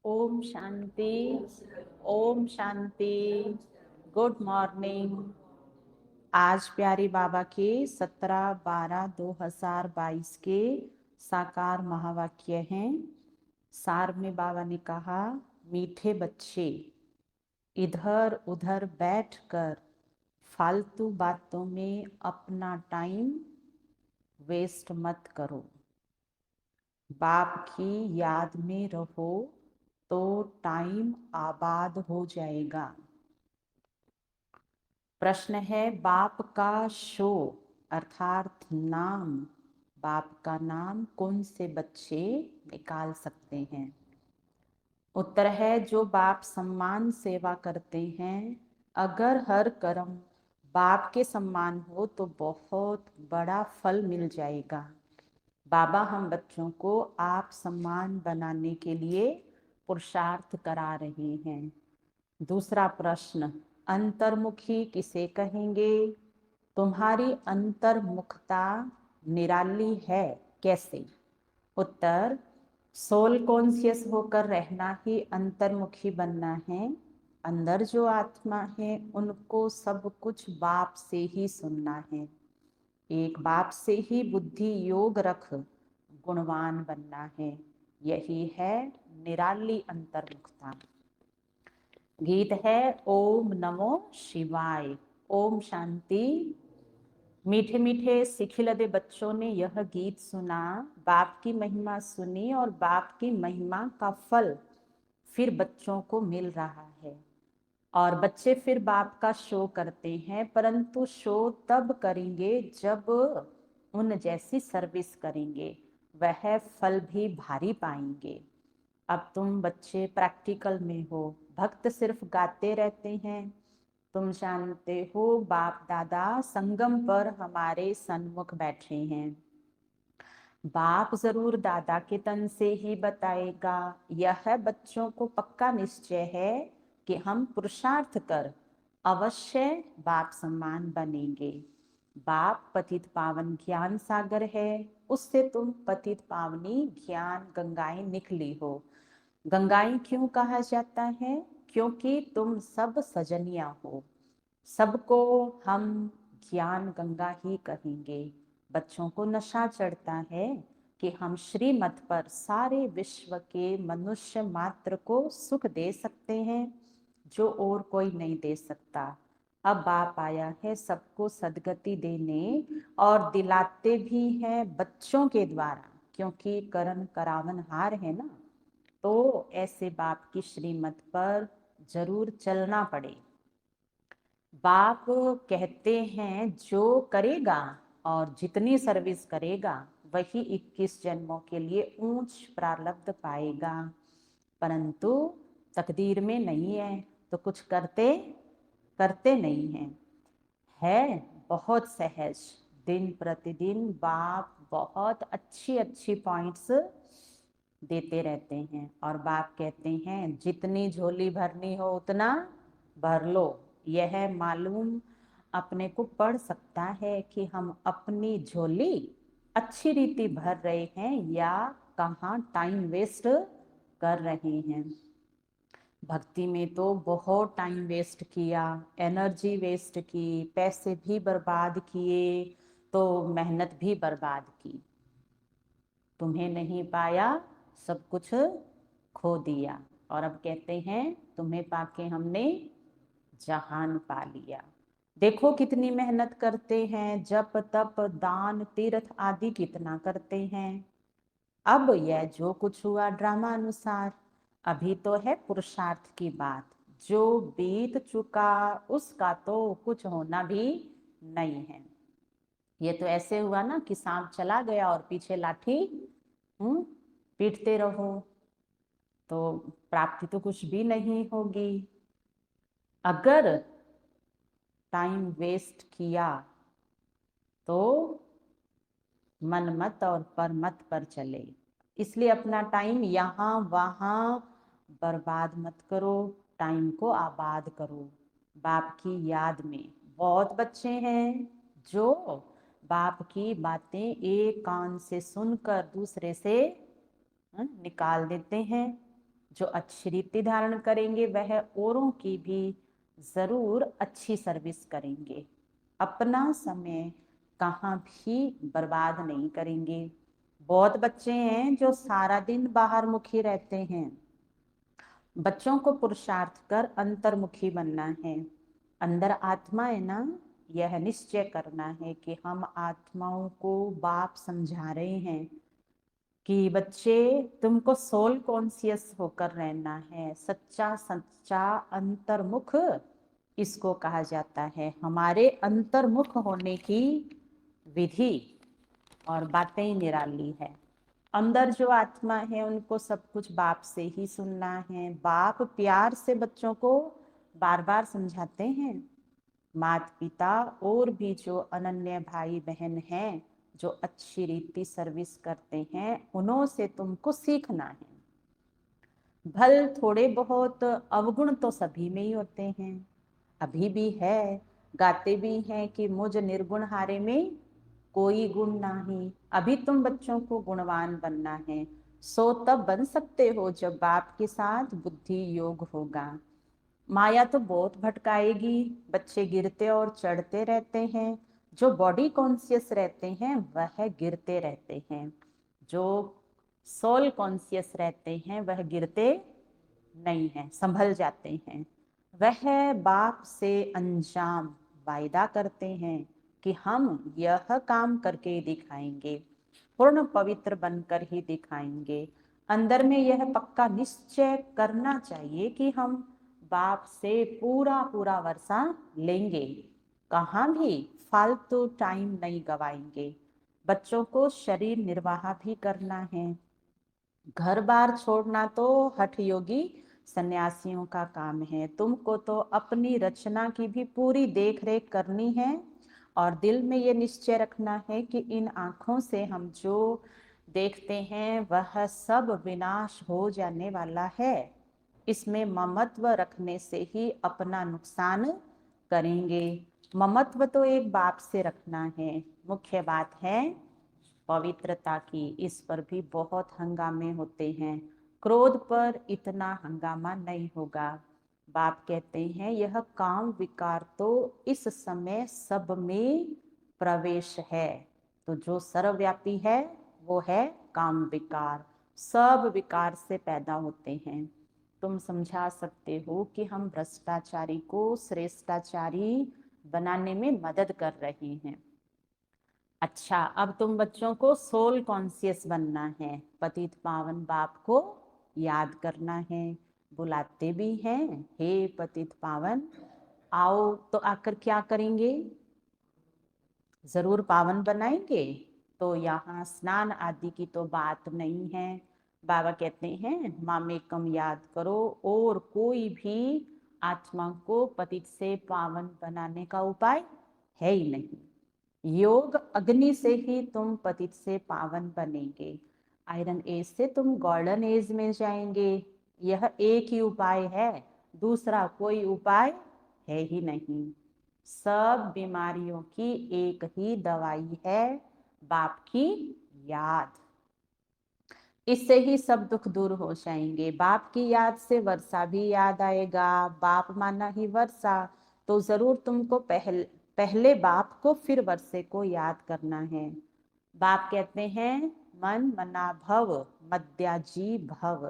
Om Shanti. Om Shanti. Good morning. आज प्यारे बाबा के 17/12/2022 के साकार महावाक्य हैं। सार में बाबा ने कहा, मीठे बच्चे, इधर उधर बैठकर फालतू बातों में अपना टाइम वेस्ट मत करो। बाप की याद में रहो तो टाइम आबाद हो जाएगा। प्रश्न है, बाप का शो अर्थात नाम, बाप का नाम कौन से बच्चे निकाल सकते हैं? उत्तर है, जो बाप सम्मान सेवा करते हैं। अगर हर कर्म बाप के सम्मान हो तो बहुत बड़ा फल मिल जाएगा। बाबा हम बच्चों को आप सम्मान बनाने के लिए पुरुषार्थ करा रहे हैं। दूसरा प्रश्न, अंतर्मुखी किसे कहेंगे? तुम्हारी अंतर्मुखता निराली है, कैसे? उत्तर, सोल कॉन्शियस होकर रहना ही अंतर्मुखी बनना है। अंदर जो आत्मा है उनको सब कुछ बाप से ही सुनना है। एक बाप से ही बुद्धि योग रख गुणवान बनना है। यही है निराली अंतर्मुखता। गीत है ओम नमो शिवाय। ओम शांति। मीठे मीठे सिखिलदे बच्चों ने यह गीत सुना, बाप की महिमा सुनी और बाप की महिमा का फल फिर बच्चों को मिल रहा है। और बच्चे फिर बाप का शो करते हैं, परंतु शो तब करेंगे जब उन जैसी सर्विस करेंगे, वह फल भी भारी पाएंगे। अब तुम बच्चे प्रैक्टिकल में हो, भक्त सिर्फ गाते रहते हैं। तुम जानते हो बाप दादा संगम पर हमारे सन्मुख बैठे हैं। बाप जरूर दादा के तन से ही बताएगा। यह बच्चों को पक्का निश्चय है कि हम पुरुषार्थ कर अवश्य बाप सम्मान बनेंगे। बाप पतित पावन ज्ञान सागर है, उससे तुम पतित पावनी ज्ञान गंगाएं निकली हो। गंगाएं क्यों कहा जाता है? क्योंकि तुम सब सजनिया हो। सबको हम ज्ञान गंगा ही कहेंगे। बच्चों को नशा चढ़ता है कि हम श्रीमत पर सारे विश्व के मनुष्य मात्र को सुख दे सकते हैं जो और कोई नहीं दे सकता। अब बाप आया है सबको सदगति देने और दिलाते भी हैं बच्चों के द्वारा, क्योंकि करण करावन हार है ना। तो ऐसे बाप की श्रीमत पर जरूर चलना पड़े। बाप कहते हैं जो करेगा और जितनी सर्विस करेगा वही 21 जन्मों के लिए ऊंच प्रारब्ध पाएगा, परंतु तकदीर में नहीं है तो कुछ करते करते नहीं हैं। है बहुत सहज। दिन प्रतिदिन बाप बहुत अच्छी अच्छी पॉइंट्स देते रहते हैं और बाप कहते हैं जितनी झोली भरनी हो उतना भर लो। यह मालूम अपने को पड़ सकता है कि हम अपनी झोली अच्छी रीति भर रहे हैं या कहाँ टाइम वेस्ट कर रहे हैं। भक्ति में तो बहुत टाइम वेस्ट किया, एनर्जी वेस्ट की, पैसे भी बर्बाद किए, तो मेहनत भी बर्बाद की। तुम्हें नहीं पाया, सब कुछ खो दिया। और अब कहते हैं तुम्हें पाके हमने जहान पा लिया। देखो कितनी मेहनत करते हैं, जप तप दान तीर्थ आदि कितना करते हैं। अब यह जो कुछ हुआ ड्रामा अनुसार, अभी तो है पुरुषार्थ की बात। जो बीत चुका उसका तो कुछ होना भी नहीं है। ये तो ऐसे हुआ ना कि सांप चला गया और पीछे लाठी पीटते रहो, तो प्राप्ति तो कुछ भी नहीं होगी। अगर टाइम वेस्ट किया तो मन मत और पर मत पर चले। इसलिए अपना टाइम यहाँ वहाँ बर्बाद मत करो, टाइम को आबाद करो बाप की याद में। बहुत बच्चे हैं जो बाप की बातें एक कान से सुनकर दूसरे से निकाल देते हैं। जो अच्छी रीति धारण करेंगे वह औरों की भी जरूर अच्छी सर्विस करेंगे। अपना समय कहाँ भी बर्बाद नहीं करेंगे। बहुत बच्चे हैं जो सारा दिन बाहर मुखी रहते हैं। बच्चों को पुरुषार्थ कर अंतर्मुखी बनना है। अंदर आत्मा है ना, यह निश्चय करना है कि हम आत्माओं को बाप समझा रहे हैं कि बच्चे तुमको सोल कॉन्शियस होकर रहना है। सच्चा सच्चा अंतर्मुख इसको कहा जाता है। हमारे अंतर्मुख होने की विधि और बातें निराली है। अंदर जो आत्मा है उनको सब कुछ बाप से ही सुनना है। बाप प्यार से बच्चों को बार बार समझाते हैं। माता पिता और भी जो अनन्य भाई बहन हैं जो अच्छी रीति सर्विस करते हैं उन्हों से तुमको सीखना है। भल थोड़े बहुत अवगुण तो सभी में ही होते हैं, अभी भी है। गाते भी हैं कि मुझ निर्गुण हारे में कोई गुण नहीं। अभी तुम बच्चों को गुणवान बनना है। सो तब बन सकते हो जब बाप के साथ बुद्धि योग होगा। माया तो बहुत भटकाएगी। बच्चे गिरते और चढ़ते रहते हैं। जो बॉडी कॉन्शियस रहते हैं वह गिरते रहते हैं। जो सोल कॉन्शियस रहते हैं वह गिरते नहीं हैं, संभल जाते हैं। वह बाप से अंजाम वायदा करते हैं कि हम यह काम करके दिखाएंगे, पूर्ण पवित्र बनकर ही दिखाएंगे। अंदर में यह पक्का निश्चय करना चाहिए कि हम बाप से पूरा पूरा वर्षा लेंगे, कहाँ भी फालतू टाइम नहीं गवाएंगे। बच्चों को शरीर निर्वाह भी करना है। घर बार छोड़ना तो हठ योगी सन्यासियों का काम है। तुमको तो अपनी रचना की भी पूरी देख रेख करनी है और दिल में ये निश्चय रखना है कि इन आंखों से हम जो देखते हैं वह सब विनाश हो जाने वाला है। इसमें ममत्व रखने से ही अपना नुकसान करेंगे। ममत्व तो एक बाप से रखना है। मुख्य बात है पवित्रता की। इस पर भी बहुत हंगामे होते हैं। क्रोध पर इतना हंगामा नहीं होगा। बाप कहते हैं यह काम विकार तो इस समय सब में प्रवेश है। तो जो सर्वव्यापी है वो है काम विकार। सब विकार से पैदा होते हैं। तुम समझा सकते हो कि हम भ्रष्टाचारी को श्रेष्ठाचारी बनाने में मदद कर रहे हैं। अच्छा, अब तुम बच्चों को सोल कॉन्शियस बनना है। पतित पावन बाप को याद करना है। बुलाते भी हैं, हे पतित पावन आओ। तो आकर क्या करेंगे? जरूर पावन बनाएंगे। तो यहाँ स्नान आदि की तो बात नहीं है। बाबा कहते हैं मामेकम याद करो और कोई भी आत्मा को पतित से पावन बनाने का उपाय है ही नहीं। योग अग्नि से ही तुम पतित से पावन बनेंगे। आयरन एज से तुम गोल्डन एज में जाएंगे। यह एक ही उपाय है, दूसरा कोई उपाय है ही नहीं। सब बीमारियों की एक ही दवाई है, बाप की याद। इससे ही सब दुख दूर हो जाएंगे। बाप की याद से वर्षा भी याद आएगा। बाप माना ही वर्षा। तो जरूर तुमको पहले बाप को फिर वर्षे को याद करना है। बाप कहते हैं मन मना भव मद्याजी भव।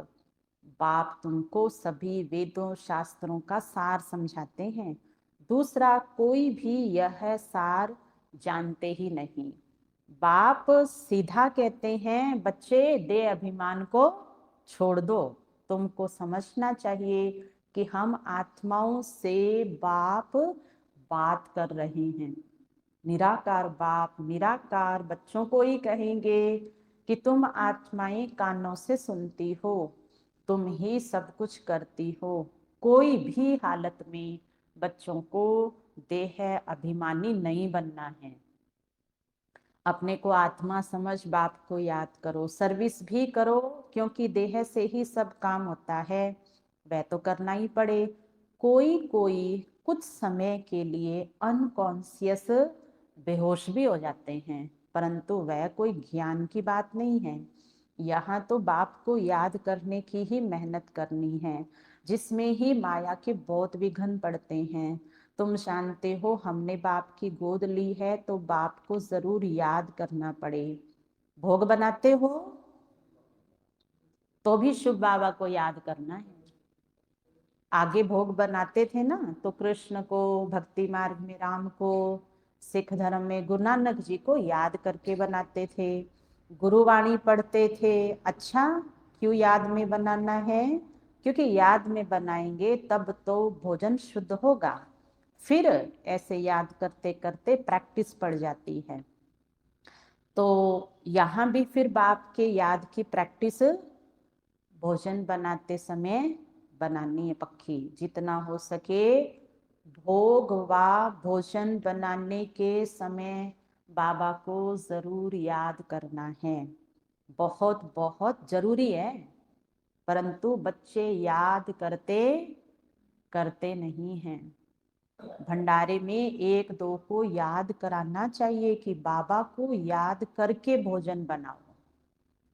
बाप तुमको सभी वेदों शास्त्रों का सार समझाते हैं। दूसरा कोई भी यह सार जानते ही नहीं। बाप सीधा कहते हैं बच्चे दे अभिमान को छोड़ दो। तुमको समझना चाहिए कि हम आत्माओं से बाप बात कर रहे हैं। निराकार बाप निराकार बच्चों को ही कहेंगे कि तुम आत्माएं कानों से सुनती हो, तुम ही सब कुछ करती हो। कोई भी हालत में बच्चों को देह अभिमानी नहीं बनना है। अपने को आत्मा समझ बाप को याद करो। सर्विस भी करो क्योंकि देह से ही सब काम होता है, वह तो करना ही पड़े। कोई कोई कुछ समय के लिए अनकॉन्शियस बेहोश भी हो जाते हैं, परंतु वह कोई ज्ञान की बात नहीं है। यहाँ तो बाप को याद करने की ही मेहनत करनी है, जिसमें ही माया के बहुत विघ्न पड़ते हैं। तुम जानते हो हमने बाप की गोद ली है तो बाप को जरूर याद करना पड़े। भोग बनाते हो तो भी शिव बाबा को याद करना है। आगे भोग बनाते थे ना, तो कृष्ण को, भक्ति मार्ग में राम को, सिख धर्म में गुरु नानक जी को याद करके बनाते थे। गुरुवाणी पढ़ते थे। अच्छा, क्यों याद में बनाना है? क्योंकि याद में बनाएंगे तब तो भोजन शुद्ध होगा। फिर ऐसे याद करते करते प्रैक्टिस पड़ जाती है। तो यहाँ भी फिर बाप के याद की प्रैक्टिस भोजन बनाते समय बनानी है पक्की। जितना हो सके भोग व भोजन बनाने के समय बाबा को जरूर याद करना है। बहुत बहुत जरूरी है। परंतु बच्चे याद करते करते नहीं हैं। भंडारे में एक दो को याद कराना चाहिए कि बाबा को याद करके भोजन बनाओ।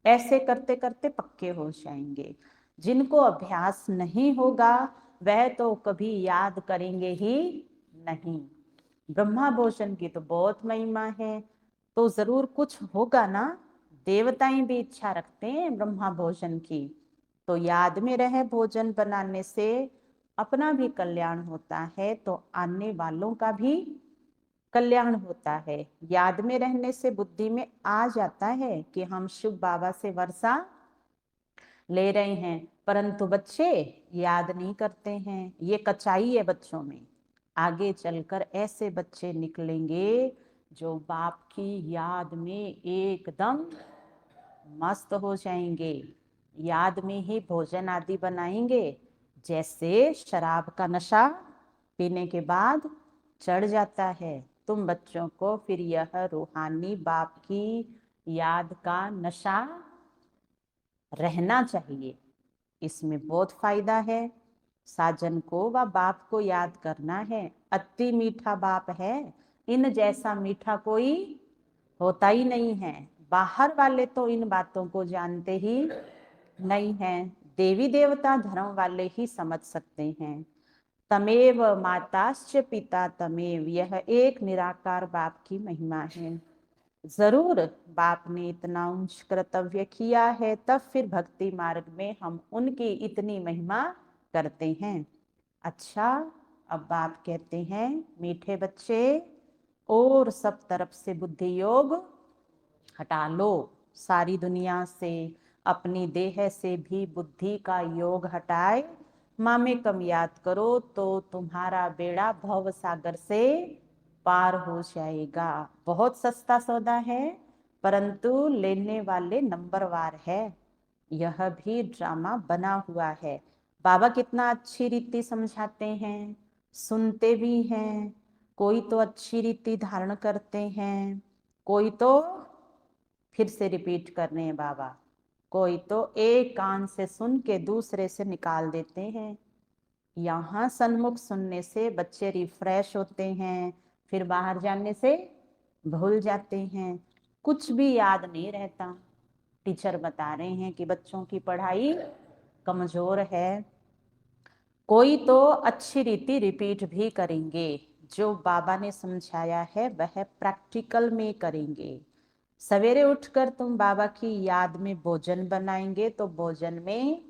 ऐसे करते करते पक्के हो जाएंगे। जिनको अभ्यास नहीं होगा वह तो कभी याद करेंगे ही नहीं। ब्रह्मा भोजन की तो बहुत महिमा है, तो जरूर कुछ होगा ना। देवताएं भी इच्छा रखते हैं ब्रह्मा भोजन की। तो याद में रहे भोजन बनाने से अपना भी कल्याण होता है, तो आने वालों का भी कल्याण होता है। याद में रहने से बुद्धि में आ जाता है कि हम शिव बाबा से वर्षा ले रहे हैं, परंतु बच्चे याद नहीं करते हैं। ये कचाई है बच्चों में। आगे चलकर ऐसे बच्चे निकलेंगे जो बाप की याद में एकदम मस्त हो जाएंगे। याद में ही भोजन आदि बनाएंगे। जैसे शराब का नशा पीने के बाद चढ़ जाता है, तुम बच्चों को फिर यह रूहानी बाप की याद का नशा रहना चाहिए। इसमें बहुत फायदा है। साजन को व बाप को याद करना है। अति मीठा बाप है, इन जैसा मीठा कोई होता ही नहीं है। बाहर वाले तो इन बातों को जानते ही नहीं हैं। देवी देवता धर्म वाले ही समझ सकते हैं। तमेव माताश्च पिता तमेव, यह एक निराकार बाप की महिमा है। जरूर बाप ने इतना उच्च कर्तव्य किया है, तब फिर भक्ति मार्ग में हम उनकी इतनी महिमा करते हैं। अच्छा, अब बाप कहते हैं मीठे बच्चे, और सब तरफ से बुद्धि योग हटा लो। सारी दुनिया से, अपनी देह से भी बुद्धि का योग हटाए माँ में कम याद करो तो तुम्हारा बेड़ा भव सागर से पार हो जाएगा। बहुत सस्ता सौदा है, परंतु लेने वाले नंबरवार है। यह भी ड्रामा बना हुआ है। बाबा कितना अच्छी रीति समझाते हैं, सुनते भी हैं। कोई तो अच्छी रीति धारण करते हैं, कोई तो फिर से रिपीट कर रहे हैं बाबा, कोई तो एक कान से सुन के दूसरे से निकाल देते हैं। यहाँ सन्मुख सुनने से बच्चे रिफ्रेश होते हैं, फिर बाहर जाने से भूल जाते हैं, कुछ भी याद नहीं रहता। टीचर बता रहे हैं कि बच्चों की पढ़ाई कमजोर है। कोई तो अच्छी रीति रिपीट भी करेंगे, जो बाबा ने समझाया है वह प्रैक्टिकल में करेंगे। सवेरे उठकर तुम बाबा की याद में भोजन बनाएंगे तो भोजन में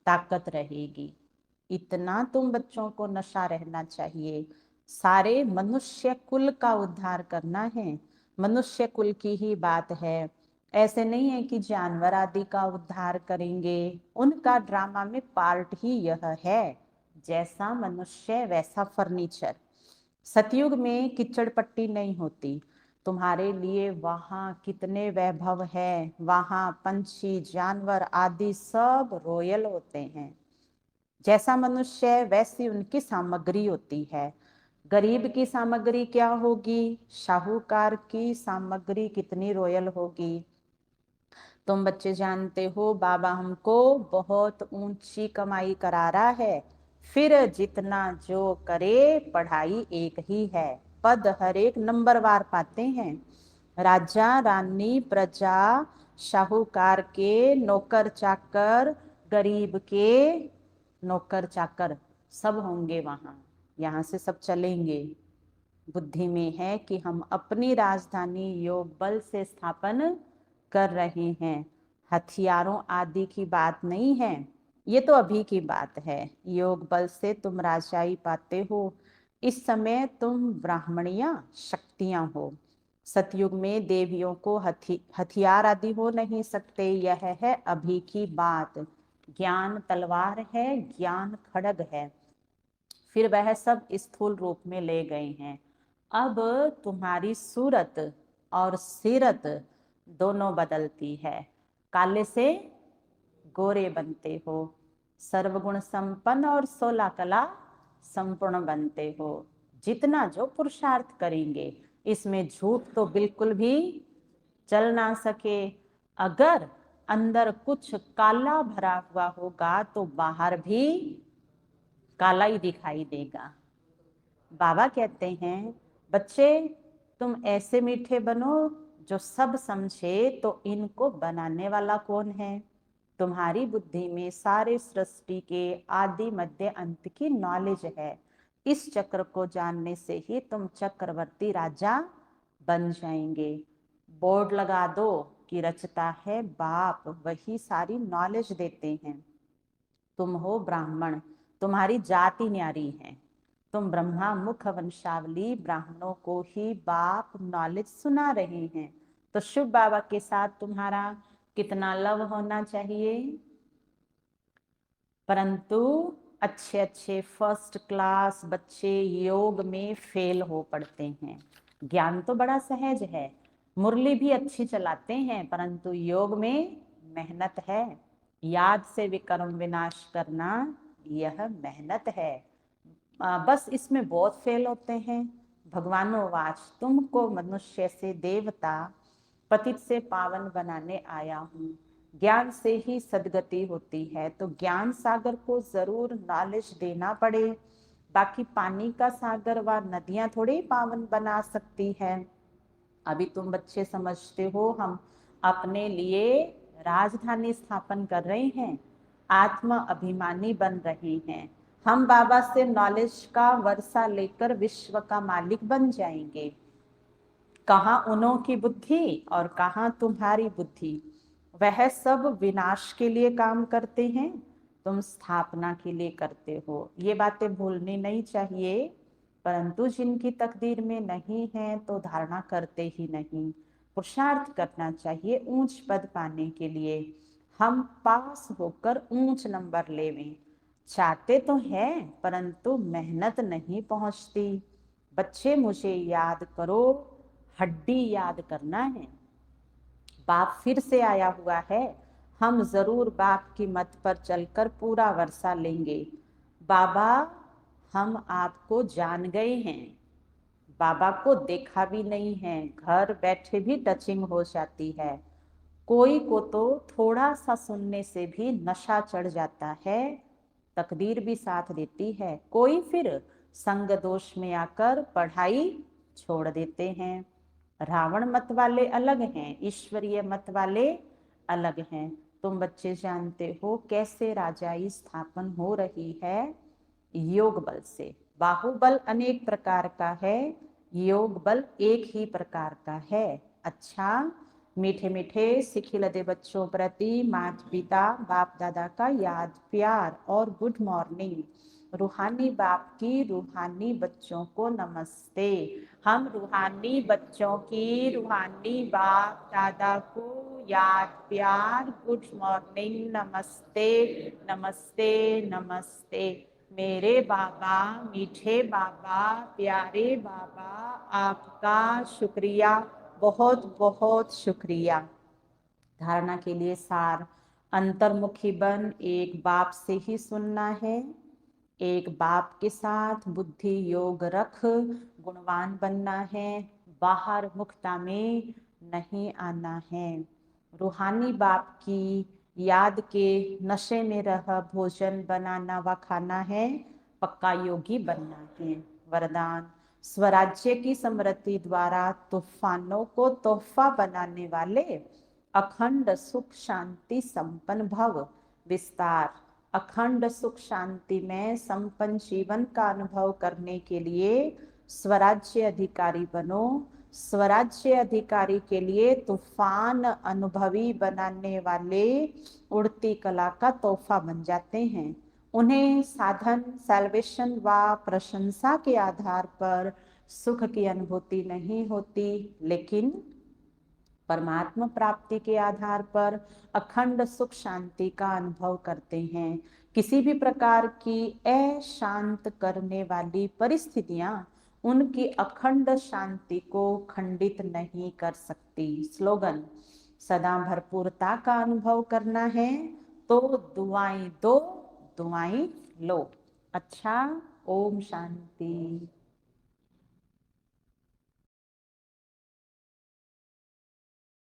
ताकत रहेगी। इतना तुम बच्चों को नशा रहना चाहिए। सारे मनुष्य कुल का उद्धार करना है। मनुष्य कुल की ही बात है। ऐसे नहीं है कि जानवर आदि का उद्धार करेंगे। उनका ड्रामा में पार्ट ही यह है। जैसा मनुष्य वैसा फर्नीचर। सतयुग में कीचड़ पट्टी नहीं होती। तुम्हारे लिए वहां कितने वैभव है। वहां पंछी जानवर आदि सब रॉयल होते हैं। जैसा मनुष्य वैसी उनकी सामग्री होती है। गरीब की सामग्री क्या होगी, शाहूकार की सामग्री कितनी रॉयल होगी। तुम बच्चे जानते हो बाबा हमको बहुत ऊंची कमाई करा रहा है। फिर जितना जो करे पढ़ाई एक ही है। पद हर एक नंबरवार पाते हैं। राजा रानी प्रजा साहूकार के नौकर चाकर, गरीब के नौकर चाकर सब होंगे वहां। यहाँ से सब चलेंगे। बुद्धि में है कि हम अपनी राजधानी योग बल से स्थापन कर रहे हैं। हथियारों आदि की बात नहीं है, ये तो अभी की बात है। योग बल से तुम राजाई पाते हो। इस समय तुम ब्राह्मणिया शक्तियां हो। सतयुग में देवियों को हथियार आदि हो नहीं सकते। यह है अभी की बात। ज्ञान तलवार है, ज्ञान खड्ग है। फिर वह सब स्थूल रूप में ले गए हैं। अब तुम्हारी सूरत और सीरत दोनों बदलती है। काले से गोरे बनते हो, सर्वगुण संपन्न और 16 कला संपूर्ण बनते हो। जितना जो पुरुषार्थ करेंगे, इसमें झूठ तो बिल्कुल भी चल ना सके। अगर अंदर कुछ काला भरा हुआ होगा तो बाहर भी काला ही दिखाई देगा। बाबा कहते हैं, बच्चे तुम ऐसे मीठे बनो जो सब समझे। तो इनको बनाने वाला कौन है? तुम्हारी बुद्धि में सारे सृष्टि के आदि मध्य अंत की नॉलेज है। इस चक्र को जानने से ही तुम चक्रवर्ती राजा बन जाएंगे। बोर्ड लगा दो कि रचता है बाप, वही सारी नॉलेज देते हैं। तुम हो ब्राह्मण, तुम्हारी जाति न्यारी है। तुम ब्रह्मा मुख वंशावली ब्राह्मणों को ही बाप नॉलेज सुना रहे हैं। तो शिव बाबा के साथ तुम्हारा कितना लव होना चाहिए। परंतु अच्छे अच्छे फर्स्ट क्लास बच्चे योग में फेल हो पड़ते हैं। ज्ञान तो बड़ा सहज है, मुरली भी अच्छी चलाते हैं, परंतु योग में मेहनत है। याद से विकर्म विनाश करना यह मेहनत है। बस इसमें बहुत फेल होते हैं। भगवानोवाच, तुमको मनुष्य से देवता, पतित से पावन बनाने आया हूँ। ज्ञान से ही सदगति होती है, तो ज्ञान सागर को जरूर नॉलेज देना पड़े। बाकी पानी का सागर व नदियां थोड़ी पावन बना सकती है। अभी तुम बच्चे समझते हो हम अपने लिए राजधानी स्थापन कर रहे हैं, आत्म अभिमानी बन रहे हैं। हम बाबा से नॉलेज का वर्षा लेकर विश्व का मालिक बन जाएंगे। कहाँ उन्हों की बुद्धि और कहाँ तुम्हारी बुद्धि। वह सब विनाश के लिए काम करते हैं, तुम स्थापना के लिए करते हो। ये बातें भूलनी नहीं चाहिए। परंतु जिनकी तकदीर में नहीं है तो धारणा करते ही नहीं। पुरुषार्थ करना चाहिए ऊंच पद पाने के लिए। हम पास होकर ऊंच नंबर लेवें चाहते तो हैं, परंतु मेहनत नहीं पहुंचती। बच्चे मुझे याद करो, हड्डी याद करना है। बाप फिर से आया हुआ है। हम जरूर बाप की मत पर चलकर पूरा वर्षा लेंगे। बाबा, हम आपको जान गए हैं। बाबा को देखा भी नहीं है, घर बैठे भी टचिंग हो जाती है। कोई को तो थोड़ा सा सुनने से भी नशा चढ़ जाता है। तकदीर भी साथ देती है। कोई फिर संग दोष में आकर पढ़ाई छोड़ देते हैं। रावण मत वाले अलग हैं, ईश्वरीय मत वाले अलग हैं। तुम बच्चे जानते हो कैसे राजाई स्थापन हो रही है। योग बल से। बाहुबल अनेक प्रकार का है, योग बल एक ही प्रकार का है। अच्छा, मीठे मीठे सिखिलदे बच्चों प्रति माता पिता बाप दादा का याद प्यार और गुड मॉर्निंग। रूहानी बाप की रूहानी बच्चों को नमस्ते। हम रूहानी बच्चों की रूहानी बाप दादा को याद प्यार गुड मॉर्निंग, नमस्ते नमस्ते नमस्ते। मेरे बाबा, मीठे बाबा, प्यारे बाबा, आपका शुक्रिया, बहुत बहुत शुक्रिया। धारणा के लिए सार, अंतर्मुखी बन एक बाप से ही सुनना है। एक बाप के साथ बुद्धि योग रख गुणवान बनना है। बाहर मुक्ता में नहीं आना है। रूहानी बाप की याद के नशे में रह भोजन बनाना व खाना है। पक्का योगी बनना है। वरदान, स्वराज्य की समृद्धि द्वारा तूफानों को तोहफा बनाने वाले अखंड सुख शांति संपन्न भव। विस्तार, अखंड सुख शांति में संपन्न जीवन का अनुभव करने के लिए स्वराज्य अधिकारी बनो। स्वराज्य अधिकारी के लिए तूफान अनुभवी बनाने वाले उड़ती कला का तोहफा बन जाते हैं। उन्हें साधन, सैल्वेशन व प्रशंसा के आधार पर सुख की अनुभूति नहीं होती, लेकिन परमात्मा प्राप्ति के आधार पर अखंड सुख शांति का अनुभव करते हैं। किसी भी प्रकार की अशांत करने वाली परिस्थितियां उनकी अखंड शांति को खंडित नहीं कर सकती। स्लोगन, सदा भरपूरता का अनुभव करना है तो दुआएं दो, दुआएं लो। अच्छा, ओम शांति।